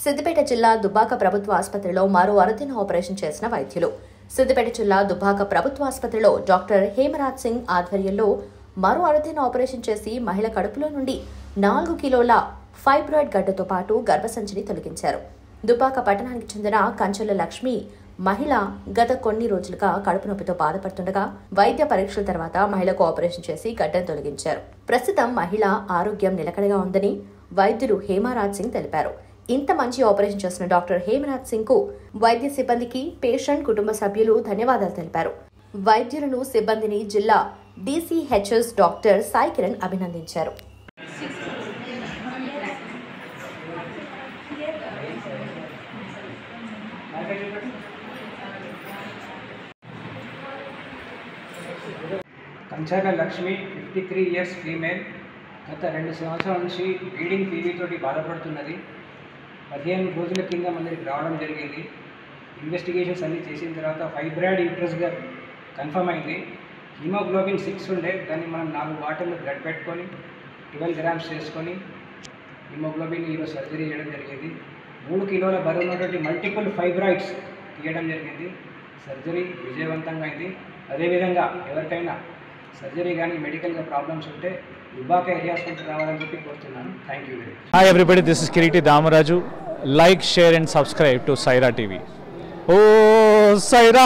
సిద్దిపేట జిల్లా దుబ్బాక ప్రభుత్వ ఆసుపత్రిలో మరో అరుదైన ఆపరేషన్ చేసిన వైద్యులు. సిద్దిపేట జిల్లా దుబ్బాక ప్రభుత్వ ఆసుపత్రిలో డాక్టర్ హేమరాజ్ సింగ్ ఆధ్వర్యంలో మరో అరుదైన ఆపరేషన్ చేసి మహిళ కడుపులో నుండి 4 కిలోల ఫైబ్రాయిడ్ గడ్డతో పాటు గర్భసంచిని తొలగించారు. దుబ్బాక పట్టణానికి చెందిన కంచెల లక్ష్మి మహిళ గత కొన్ని రోజులుగా కడుపు నొప్పితో బాధపడుతుండగా వైద్య పరీక్షల తర్వాత మహిళకు ఆపరేషన్ చేసి గడ్డను తొలగించారు. ప్రస్తుతం మహిళ ఆరోగ్యం నిలకడగా ఉందని వైద్యులు హేమరాజ్ సింగ్ తెలిపారు. ఇంత మంచి ఆపరేషన్ చేసిన డాక్టర్ హేమరాజ్ సింగ్ కు వైద్య సిబ్బందికి, పేషెంట్ కుటుంబ సభ్యులు ధన్యవాదాలు తెలిపారు. వైద్యులను, సిబ్బందిని జిల్లా DCHS డాక్టర్ సాయి కిరణ్ అభినందించారు. కంచాల లక్ష్మి 53 ఇయర్స్ ఫీమేల్. గత 2 సంవత్సరాల నుంచి బ్లీడింగ్ తోటి బాధపడుతున్నది. 15 రోజుల కింద మనకి రావడం జరిగింది. ఇన్వెస్టిగేషన్స్ అన్నీ చేసిన తర్వాత ఫైబ్రాయిడ్ యూట్రస్గా కన్ఫర్మ్ అయింది. హిమోగ్లోబిన్ 6 ఉండే, దాన్ని మనం 4 బాటిల్ బ్లడ్ పెట్టుకొని 12 గ్రామ్స్ చేసుకొని హిమోగ్లోబిన్ ఈరోజు సర్జరీ చేయడం జరిగింది. 3 కిలోల బరువు ఉన్నటువంటి మల్టిపుల్ ఫైబ్రాయిడ్స్ తీయడం జరిగింది. సర్జరీ విజయవంతంగా అయింది. అదేవిధంగా ఎవరికైనా సర్జరీ కానీ మెడికల్గా ప్రాబ్లమ్స్ ఉంటే దుబ్బాక ఏరియాస్ నుంచి రావాలని చెప్పి కోరుతున్నాను. Thank you very much. Hi everybody, this is Kireeti Damaraju. Like, share and subscribe to Saira TV. ఓ సైరా.